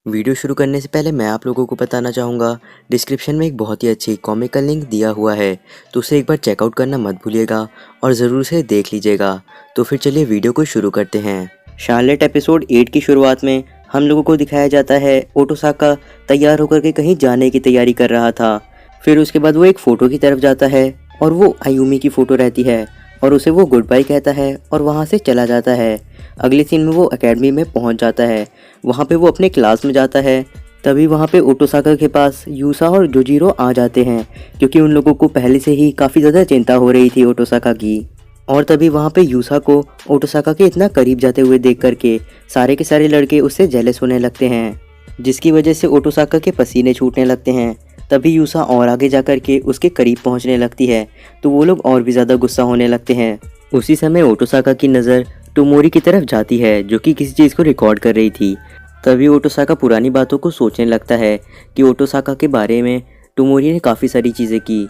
Video शुरू करने से पहले मैं आप लोगों को बताना चाहूँगा, डिस्क्रिप्शन में एक बहुत ही अच्छी कॉमिक का लिंक दिया हुआ है, तो उसे एक बार चेकआउट करना मत भूलिएगा और ज़रूर से देख लीजिएगा। तो फिर चलिए वीडियो को शुरू करते हैं। शार्लेट एपिसोड 8 की शुरुआत में हम लोगों को दिखाया जाता है ओटोसाका तैयार होकर के कहीं जाने की तैयारी कर रहा था। फिर उसके बाद वो एक फ़ोटो की तरफ जाता है और वो आयुमी की फ़ोटो रहती है और उसे वो गुड बाय कहता है और वहाँ से चला जाता है। अगले सीन में वो एकेडमी में पहुँच जाता है। वहाँ पे वो अपने क्लास में जाता है। तभी वहाँ पे ओटोसाका के पास यूसा और जोजीरो आ जाते हैं, क्योंकि उन लोगों को पहले से ही काफ़ी ज़्यादा चिंता हो रही थी ओटोसाका की। और तभी वहाँ पे यूसा को ओटोसाका के इतना करीब जाते हुए देख करके सारे के सारे लड़के उससे जेलस होने लगते हैं, जिसकी वजह से ओटोसाका के पसीने छूटने लगते हैं। तभी यूसा और आगे जा कर के उसके करीब पहुंचने लगती है, तो वो लोग और भी ज़्यादा गुस्सा होने लगते हैं। उसी समय ओटोसाका की नज़र टोमोरी की तरफ जाती है, जो कि किसी चीज़ को रिकॉर्ड कर रही थी। तभी ओटोसाका पुरानी बातों को सोचने लगता है कि ओटोसाका के बारे में टोमोरी ने काफ़ी सारी चीज़ें की।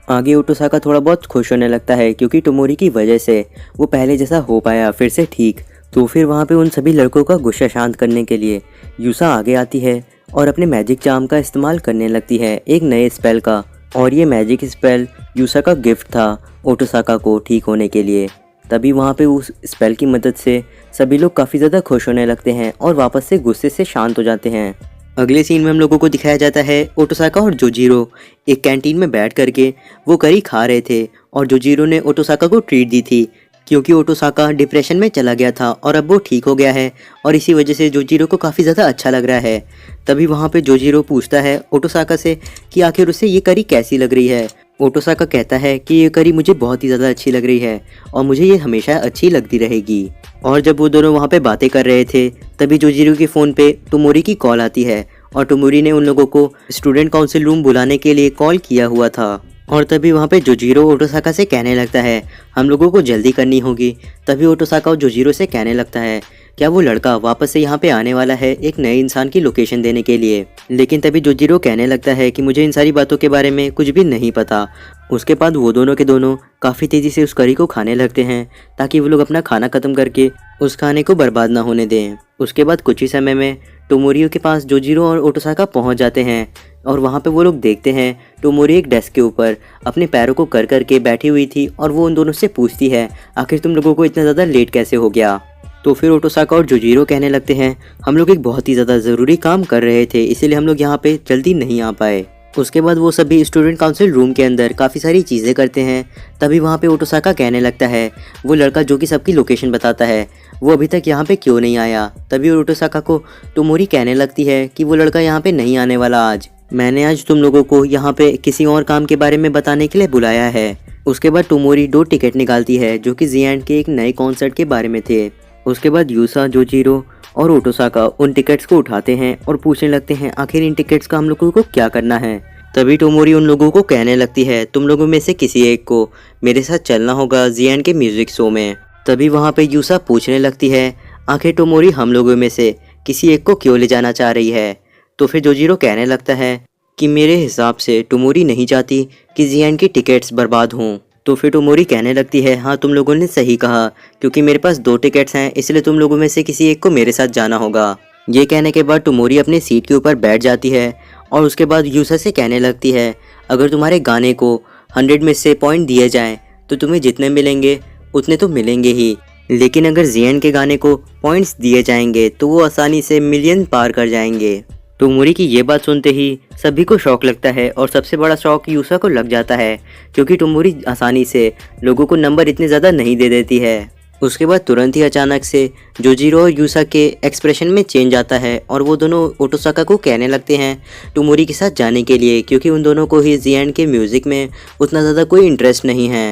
आगे ओटोसाका थोड़ा बहुत खुश होने लगता है, क्योंकि टोमोरी की वजह से वो पहले जैसा हो पाया फिर से ठीक। तो फिर वहाँ पे उन सभी लड़कों का गुस्सा शांत करने के लिए यूसा आगे आती है और अपने मैजिक चार्म का इस्तेमाल करने लगती है एक नए स्पेल का। और ये मैजिक स्पेल यूसा का गिफ्ट था ओटोसाका को ठीक होने के लिए। तभी वहाँ पे उस स्पेल की मदद से सभी लोग काफ़ी ज़्यादा खुश होने लगते हैं और वापस से गुस्से से शांत हो जाते हैं। अगले सीन में हम लोगों को दिखाया जाता है ओटोसाका और जोजीरो एक कैंटीन में बैठ करके वो करी खा रहे थे, और जोजीरो ने ओटोसाका को ट्रीट दी थी, क्योंकि ओटोसाका डिप्रेशन में चला गया था और अब वो ठीक हो गया है, और इसी वजह से जोजीरो को काफ़ी ज़्यादा अच्छा लग रहा है। तभी वहाँ पे जोजीरो पूछता है ओटोसाका से कि आखिर उसे ये करी कैसी लग रही है। ओटोसाका कहता है कि ये करी मुझे बहुत ही ज़्यादा अच्छी लग रही है और मुझे ये हमेशा अच्छी लगती रहेगी। और जब वो दोनों वहाँ पे बातें कर रहे थे, तभी जोजीरो के फ़ोन पे टोमोरी की कॉल आती है, और टोमोरी ने उन लोगों को स्टूडेंट काउंसिल रूम बुलाने के लिए कॉल किया हुआ था। और तभी वहाँ पे जोजीरो ओटोसाका से कहने लगता है हम लोगों को जल्दी करनी होगी। तभी ओटोसाका और जोजीरो से कहने लगता है क्या वो लड़का वापस से यहाँ पे आने वाला है एक नए इंसान की लोकेशन देने के लिए। लेकिन तभी जोजीरो कहने लगता है कि मुझे इन सारी बातों के बारे में कुछ भी नहीं पता। उसके बाद वो दोनों के दोनों काफ़ी तेज़ी से उस करी को खाने लगते हैं, ताकि वो लोग अपना खाना ख़त्म करके उस खाने को बर्बाद ना होने दें। उसके बाद कुछ ही समय में टोमोरियो के पास जोजीरो और ओटोसाका पहुँच जाते हैं, और वहाँ पे वो लोग देखते हैं टोमोरी एक डेस्क के ऊपर अपने पैरों को कर करके बैठी हुई थी, और वो उन दोनों से पूछती है आखिर तुम लोगों को इतना ज़्यादा लेट कैसे हो गया। तो फिर ओटोसाका और जोजीरो कहने लगते हैं हम लोग एक बहुत ही ज़्यादा ज़रूरी काम कर रहे थे, इसीलिए हम लोग यहाँ पे जल्दी नहीं आ पाए। उसके बाद वो सभी स्टूडेंट काउंसिल रूम के अंदर काफ़ी सारी चीज़ें करते हैं। तभी वहाँ पे ओटोसाका कहने लगता है वो लड़का जो कि सबकी लोकेशन बताता है वो अभी तक यहाँ पे क्यों नहीं आया। तभी ओटोसाका को टोमोरी कहने लगती है कि वो लड़का यहाँ पे नहीं आने वाला आज। मैंने आज तुम लोगों को यहाँ पे किसी और काम के बारे में बताने के लिए बुलाया है। उसके बाद टोमोरी 2 टिकट निकालती है जो कि जी एंड के एक नए कॉन्सर्ट के बारे में थे। उसके बाद यूसा, जोजीरो और ओटोसाका उन टिकट्स को उठाते हैं और पूछने लगते हैं आखिर इन टिकट्स का हम लोगों को क्या करना है। तभी टोमोरी उन लोगों को कहने लगती है तुम लोगों में से किसी एक को मेरे साथ चलना होगा जी एंड के म्यूजिक शो में। तभी वहाँ पे यूसा पूछने लगती है आखिर टोमोरी हम लोगों में से किसी एक को क्यों ले जाना चाह रही है। तो फिर जोजीरो कहने लगता है कि मेरे हिसाब से टोमोरी नहीं चाहती कि जी एंड की टिकट्स बर्बाद हों। तो फिर टोमोरी कहने लगती है हाँ तुम लोगों ने सही कहा, क्योंकि मेरे पास 2 टिकट्स हैं, इसलिए तुम लोगों में से किसी एक को मेरे साथ जाना होगा। ये कहने के बाद टोमोरी अपनी सीट के ऊपर बैठ जाती है, और उसके बाद यूसा से कहने लगती है अगर तुम्हारे गाने को 100 में से पॉइंट दिए जाएँ तो तुम्हें जितने मिलेंगे उतने तो मिलेंगे ही, लेकिन अगर जी एंड के गाने को पॉइंट्स दिए जाएंगे तो वो आसानी से मिलियन पार कर जाएंगे। टोमोरी की ये बात सुनते ही सभी को शौक लगता है, और सबसे बड़ा शौक यूसा को लग जाता है, क्योंकि टोमोरी आसानी से लोगों को नंबर इतने ज़्यादा नहीं दे देती है। उसके बाद तुरंत ही अचानक से जोजीरो और यूसा के एक्सप्रेशन में चेंज आता है, और वो दोनों ओटोसाका को कहने लगते हैं टोमोरी के साथ जाने के लिए, क्योंकि उन दोनों को ही जी एंड के म्यूज़िक में उतना ज़्यादा कोई इंटरेस्ट नहीं है।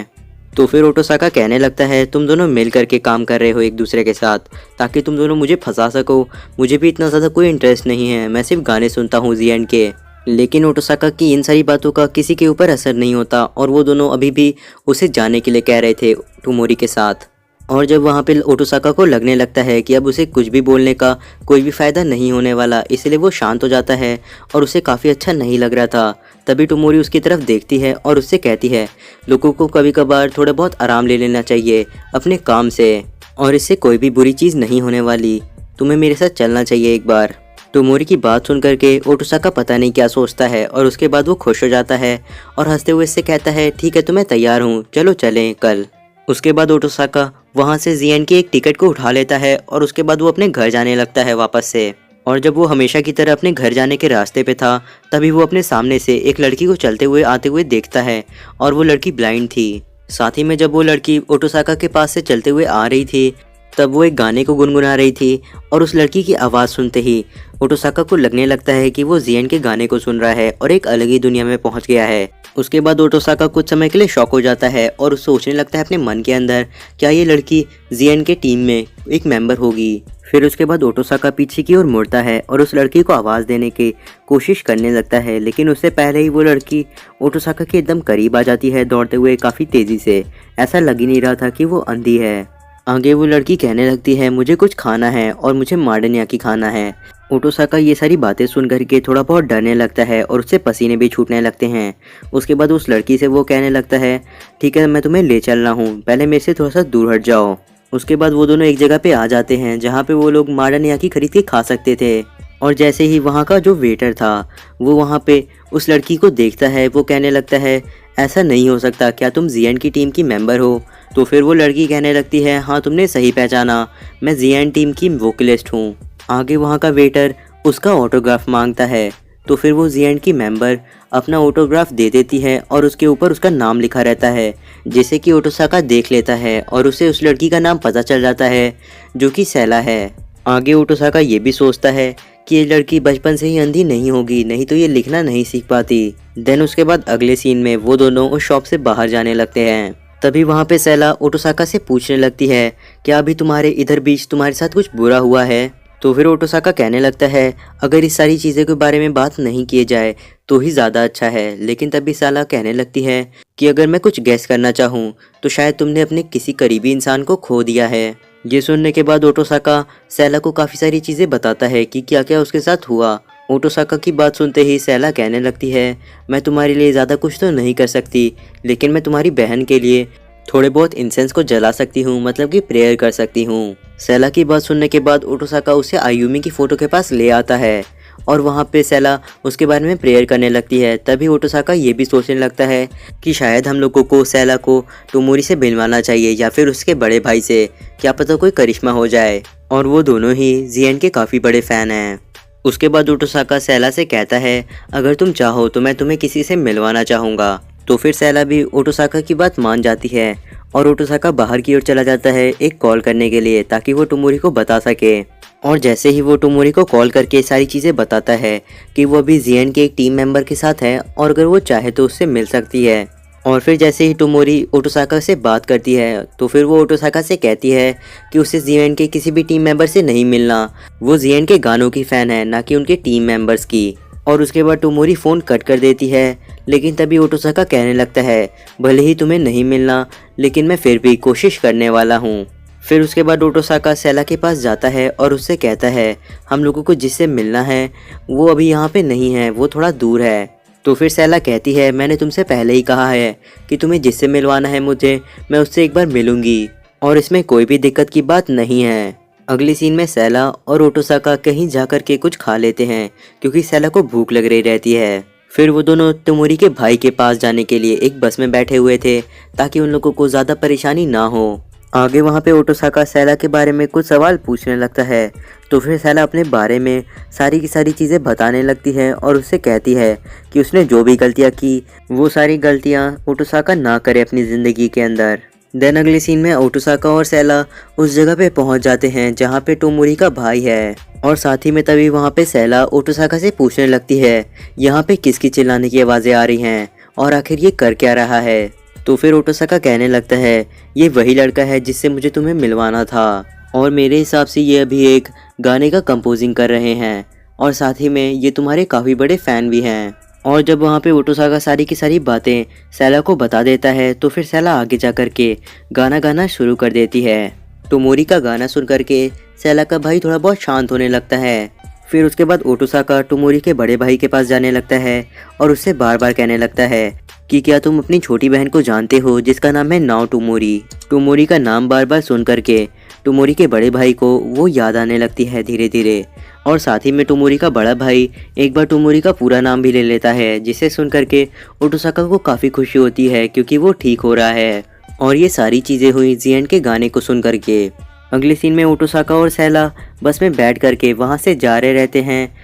तो फिर ओटोसाका कहने लगता है तुम दोनों मिल करके काम कर रहे हो एक दूसरे के साथ, ताकि तुम दोनों मुझे फंसा सको। मुझे भी इतना ज़्यादा कोई इंटरेस्ट नहीं है, मैं सिर्फ गाने सुनता हूँ जी एंड के। लेकिन ओटोसाका की इन सारी बातों का किसी के ऊपर असर नहीं होता, और वो दोनों अभी भी उसे जाने के लिए कह रहे थे टोमोरी के साथ। और जब वहाँ पे ओटोसाका को लगने लगता है कि अब उसे कुछ भी बोलने का कोई भी फ़ायदा नहीं होने वाला, इसलिए वो शांत हो जाता है, और उसे काफ़ी अच्छा नहीं लग रहा था। तभी टोमोरी उसकी तरफ देखती है और उससे कहती है लोगों को कभी कभार थोड़ा बहुत आराम ले लेना चाहिए अपने काम से, और इससे कोई भी बुरी चीज़ नहीं होने वाली। तुम्हें मेरे साथ चलना चाहिए एक बार। टोमोरी की बात सुन करके ओटोसाका पता नहीं क्या सोचता है और उसके बाद वो खुश हो जाता है और हंसते हुए इससे कहता है ठीक है तो मैं तैयार हूँ, चलो चलें कल। उसके बाद ओटोसाका वहाँ से जियन की एक टिकट को उठा लेता है और उसके बाद वो अपने घर जाने लगता है वापस से। और जब वो हमेशा की तरह अपने घर जाने के रास्ते पे था तभी वो अपने सामने से एक लड़की को चलते हुए आते हुए देखता है और वो लड़की ब्लाइंड थी। साथ ही में जब वो लड़की ओटोसाका के पास से चलते हुए आ रही थी तब वो एक गाने को गुनगुना रही थी और उस लड़की की आवाज़ सुनते ही ओटोसाका को लगने लगता है कि वो जियन के गाने को सुन रहा है और एक अलग ही दुनिया में पहुंच गया है। उसके बाद ओटोसाका कुछ समय के लिए शॉक हो जाता है और सोचने लगता है अपने मन के अंदर क्या ये लड़की जियन के टीम में एक मेंबर होगी। फिर उसके बाद ओटोसाका पीछे की ओर मुड़ता है और उस लड़की को आवाज़ देने की कोशिश करने लगता है, लेकिन उससे पहले ही वो लड़की ओटोसाका के एकदम करीब आ जाती है दौड़ते हुए काफ़ी तेज़ी से। ऐसा लग ही नहीं रहा था कि वो अंधी है। आगे वो लड़की कहने लगती है मुझे कुछ खाना है और मुझे मार्डन याकी खाना है। ओटोसाका ये सारी बातें सुन करके थोड़ा बहुत डरने लगता है और उससे पसीने भी छूटने लगते हैं। उसके बाद उस लड़की से वो कहने लगता है ठीक है मैं तुम्हें ले चल रहा हूँ, पहले मेरे से थोड़ा सा दूर हट जाओ। उसके बाद वो दोनों एक जगह पे आ जाते हैं जहाँ पे वो लोग मार्डन याकी खरीद के खा सकते थे। और जैसे ही वहाँ का जो वेटर था वो वहाँ पे उस लड़की को देखता है, वो कहने लगता है ऐसा नहीं हो सकता, क्या तुम जियन की टीम की मेंबर हो? तो फिर वो लड़की कहने लगती है हाँ तुमने सही पहचाना, मैं जियन टीम की वोकलिस्ट हूँ। आगे वहाँ का वेटर उसका ऑटोग्राफ मांगता है तो फिर वो जियन की मेंबर अपना ऑटोग्राफ दे देती है और उसके ऊपर उसका नाम लिखा रहता है, जिसे कि ओटोसाका देख लेता है और उसे उस लड़की का नाम पता चल जाता है जो कि सैला है। आगे ओटोसाका ये भी सोचता है कि ये लड़की बचपन से ही अंधी नहीं होगी, नहीं तो ये लिखना नहीं सीख पाती। देन उसके बाद अगले सीन में वो दोनों उस शॉप से बाहर जाने लगते हैं। तभी वहाँ पे सैला ओटोसाका से पूछने लगती है क्या अभी तुम्हारे इधर बीच तुम्हारे साथ कुछ बुरा हुआ है? तो फिर ओटोसाका कहने लगता है अगर इस सारी चीज़ों के बारे में बात नहीं किए जाए तो ही ज़्यादा अच्छा है। लेकिन तभी सैला कहने लगती है कि अगर मैं कुछ गैस करना चाहूँ तो शायद तुमने अपने किसी करीबी इंसान को खो दिया है। ये सुनने के बाद ओटोसाका सैला को काफ़ी सारी चीज़ें बताता है कि क्या क्या उसके साथ हुआ। ओटोसाका की बात सुनते ही सैला कहने लगती है मैं तुम्हारे लिए ज़्यादा कुछ तो नहीं कर सकती, लेकिन मैं तुम्हारी बहन के लिए थोड़े बहुत इंसेंस को जला सकती हूँ, मतलब कि प्रेयर कर सकती हूँ। सैला की बात सुनने के बाद ओटोसाका उसे आयुमी की फ़ोटो के पास ले आता है और वहाँ पे सैला उसके बारे में प्रेयर करने लगती है। तभी ओटोसाका ये भी सोचने लगता है कि शायद हम लोगों को सैला को टोमोरी से मिलवाना चाहिए या फिर उसके बड़े भाई से, क्या पता कोई करिश्मा हो जाए। और वो दोनों ही जियन के काफ़ी बड़े फ़ैन हैं। उसके बाद ओटोसाका सैला से कहता है अगर तुम चाहो तो मैं तुम्हें किसी से मिलवाना चाहूँगा। तो फिर सैला भी ओटोसाका की बात मान जाती है और ओटोसाका बाहर की ओर चला जाता है एक कॉल करने के लिए ताकि वो टोमोरी को बता सके। और जैसे ही वो टोमोरी को कॉल करके सारी चीज़ें बताता है कि वो अभी जियन के एक टीम मेंबर के साथ है और अगर वो चाहे तो उससे मिल सकती है। और फिर जैसे ही टोमोरी ओटोसाका से बात करती है तो फिर वो ओटोसाका से कहती है कि उसे जियन के किसी भी टीम मेंबर से नहीं मिलना, वो जियन के गानों की फ़ैन है ना कि उनके टीम मेंबर्स की। और उसके बाद टोमोरी फ़ोन कट कर देती है, लेकिन तभी ओटोसाका कहने लगता है भले ही तुम्हें नहीं मिलना लेकिन मैं फिर भी कोशिश करने वाला हूँ। फिर उसके बाद ओटोसाका सैला के पास जाता है और उससे कहता है हम लोगों को जिससे मिलना है वो अभी यहाँ पे नहीं है, वो थोड़ा दूर है। तो फिर सैला कहती है मैंने तुमसे पहले ही कहा है कि तुम्हें जिससे मिलवाना है मुझे, मैं उससे एक बार मिलूंगी और इसमें कोई भी दिक्कत की बात नहीं है। अगली सीन में सैला और ओटोसाका कहीं जाकर के कुछ खा लेते हैं क्योंकि सैला को भूख लग रही रहती है। फिर वो दोनों टोमोरी के भाई के पास जाने के लिए एक बस में बैठे हुए थे ताकि उन लोगों को ज़्यादा परेशानी ना हो। आगे वहाँ पे ओटोसाका सैला के बारे में कुछ सवाल पूछने लगता है तो फिर सैला अपने बारे में सारी की सारी चीज़ें बताने लगती है और उससे कहती है कि उसने जो भी गलतियाँ की वो सारी गलतियाँ ओटोसाका ना करे अपनी ज़िंदगी के अंदर। देन अगले सीन में ओटोसाका और सैला उस जगह पे पहुंच जाते हैं जहां पे टोमोरी का भाई है। और साथ ही में तभी वहां पे सैला ओटोसाका से पूछने लगती है यहाँ पे किसकी चिल्लाने की आवाज़ें आ रही हैं और आखिर ये कर क्या रहा है। तो फिर ओटोसाका कहने लगता है ये वही लड़का है जिससे मुझे तुम्हें मिलवाना था और मेरे हिसाब से ये अभी एक गाने का कंपोजिंग कर रहे हैं और साथ ही में ये तुम्हारे काफ़ी बड़े फ़ैन भी हैं। और जब वहाँ पे ओटोसाका सारी की सारी बातें सैला को बता देता है तो फिर सैला आगे जा कर के गाना गाना शुरू कर देती है। टोमोरी का गाना सुन करके सैला का भाई थोड़ा बहुत शांत होने लगता है। फिर उसके बाद ओटोसाका टोमोरी के बड़े भाई के पास जाने लगता है और उससे बार बार कहने लगता है कि क्या तुम अपनी छोटी बहन को जानते हो जिसका नाम है नाओ टोमोरी। टोमोरी का नाम बार बार सुन करके टोमोरी के बड़े भाई को वो याद आने लगती है धीरे धीरे। और साथ ही में टोमोरी का बड़ा भाई एक बार टोमोरी का पूरा नाम भी ले लेता है, जिसे सुन करके ओटोसाका को काफ़ी खुशी होती है क्योंकि वो ठीक हो रहा है। और ये सारी चीज़ें हुई जी एंड के गाने को सुन करके। अगले सीन में ओटोसाका और सैला बस में बैठ करके वहाँ से जा रहे रहते हैं।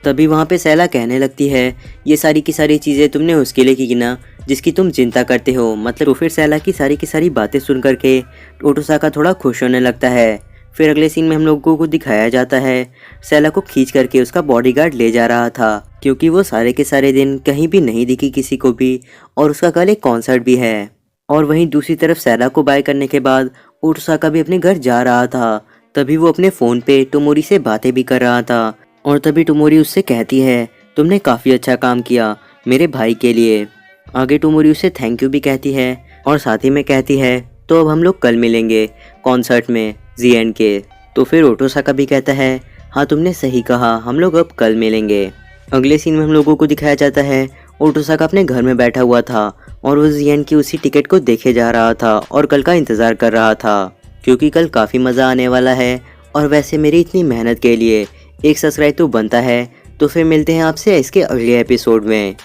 तभी वहाँ पे सैला कहने लगती है, ये सारी की सारी चीज़ें तुमने उसके लिए की ना जिसकी तुम चिंता करते हो। मतलब तो फिर सैला की सारी बातें सुन करके ओटोसाका थोड़ा खुश होने लगता है। फिर अगले सीन में हम लोगों को दिखाया जाता है सैला को खींच करके उसका बॉडीगार्ड ले जा रहा था, क्योंकि वो सारे के सारे दिन कहीं भी नहीं दिखी किसी को भी, और उसका कल एक कॉन्सर्ट भी है। और वहीं दूसरी तरफ सैला को बाय करने के बाद ओटोसाका भी अपने घर जा रहा था। तभी वो अपने फ़ोन पे टोमोरी से बातें भी कर रहा था, और तभी टोमोरी उससे कहती है, तुमने काफ़ी अच्छा काम किया मेरे भाई के लिए। आगे टोमोरी उसे थैंक यू भी कहती है, और साथ ही में कहती है तो अब हम लोग कल मिलेंगे कॉन्सर्ट में जी एंड के। तो फिर ओटोसाका भी कहता है, हाँ तुमने सही कहा, हम लोग अब कल मिलेंगे। अगले सीन में हम लोगों को दिखाया जाता है ओटोसाका अपने घर में बैठा हुआ था, और वो जी एंड की उसी टिकट को देखे जा रहा था और कल का इंतज़ार कर रहा था, क्योंकि कल काफ़ी मज़ा आने वाला है। और वैसे मेरी इतनी मेहनत के लिए एक सब्सक्राइब तो बनता है। तो फिर मिलते हैं आपसे इसके अगले एपिसोड में।